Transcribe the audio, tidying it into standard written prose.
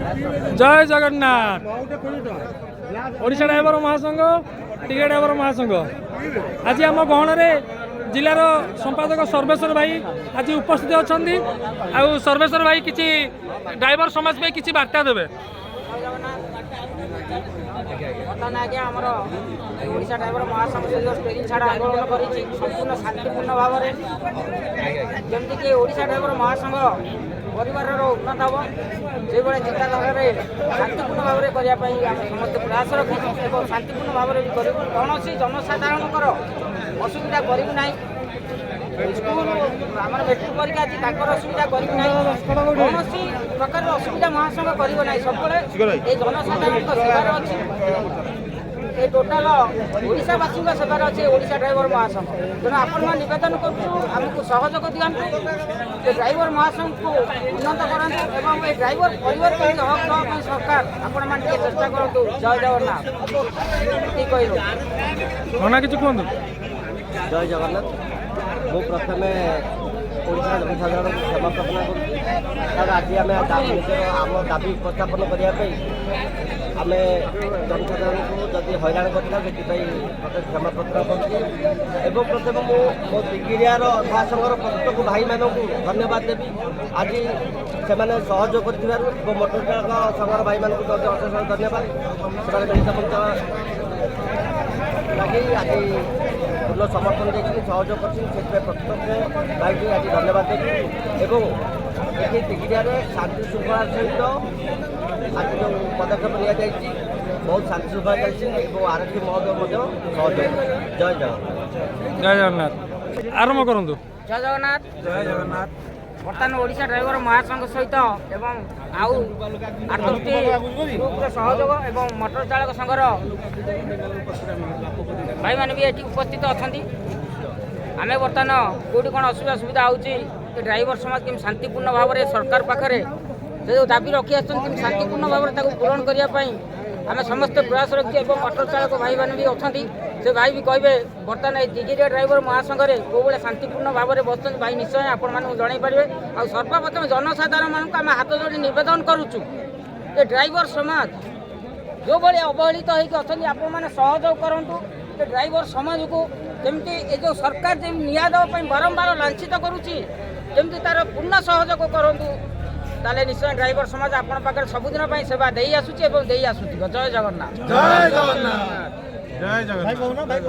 जय जगन्नाथ ओडिशा ड्राइवर महासंघ ticket driver महासंघ आज आम गहन जिलार संपादक सर्वेश्वर भाई आज उपस्थित अच्छा सर्वेश्वर भाई किसी ड्राइवर समाज में किसी बार्ता देवे ओडिशा ड्राइवर महासंघ जो स्टेरिंग छाड़ा आंदोलन कर संपूर्ण शांतिपूर्ण भाव में जमीक ओडिशा ड्राइवर महासंघ परिवार उन्नत हम से चिंताधारा शांतिपूर्ण भाव में करने समस्त प्रयास रखी शांतिपूर्ण भाव में कौन जनसाधारण असुविधा करूँ ना स्कूल आम मेट्रिक परीक्षा अच्छी असुविधा करूँ ना कौन प्रकार असुविधा महासंघ करना सब जनसाधारण सेवार अच्छी ये टोटाल ओडावासी सेवार अच्छे ओडिशा ड्राइवर महासंघ तेणु आपण नवेदन करमको सहयोग दिखाँ ड्राइवर महासंघ को उन्नत करूँ और ये ड्राइवर परिवार के हक देवाई सरकार आपण मैंने चेष्टा करूँ। जय जगन्नाथ कहूँ जय जगन्नाथ मु प्रथम ओडिशा जनसाधारण क्षमा प्रार्थना कर आज आम आम दाबी उपस्थापन करने आम जनसाधारण को जदि हैरान करता से क्षमा प्रार्थना करुँचे प्रथम मो दिगिरियार महासंघर प्रत्येक भाई मानक धन्यवाद देवी आज से सहयोग कर मोटर चालक संघर भाई मानक अशेष धन्यवाद से लगे आज पूर्ण समर्थन देखिए सहयोग कर प्रत्येक भाई आज धन्यवाद देवी एवं ये दिगिरिया शांति श्रृंखला सहित आज जो पदक्षेप लिया बहुत शांति श्रृंखला चलती आरक्षी महोदय सहयोग जय जगन्नाथ जय जगन्नाथ आरंभ करूँ जय जगन्नाथ जय जगन्नाथ बर्तमान ओडिशा ड्राइवर महासंघ सहित एवं आउ 8टी ग्रुप्र सहयोग एवं मोटर चालक संघर भाई मैंने भी ये उपस्थित अच्छा आम बर्तमान कौटी कौन असुविधा सुविधा होती ड्राइवर समाज केम शांतिपूर्ण भाव में सरकार पाखे से जो दाबी रखी आसुच्च शांतिपूर्ण भाव में पूरण करने आम समस्त प्रयास रखी मोटर चालक भाई मैंने भी अच्छा से भाई भी कहे बर्तमान ये दिगिरिया ड्राइवर महासंघ में कौ भाई शांतिपूर्ण भाव में बस भाई निश्चय आपण मानक जन पारे आ सर्वप्रथम जनसाधारण मानक आम हाथ जोड़ी नवेदन करुचु ये ड्राइवर समाज जो भाई अवहेलित होती आपण मैंने सहयोग करूँ ड्राइवर समाज को जमती ये जो सरकार जमी निया देवाई बारंबार लांछित करुच्ची जमती तार पूर्ण सहयोग करूँ ताले निश्चय ड्राइवर समाज आपण पाखे सबुदिन सेवा दे आसुची जय जगन्नाथ जय जगन्नाथ जय जगन्नाथ।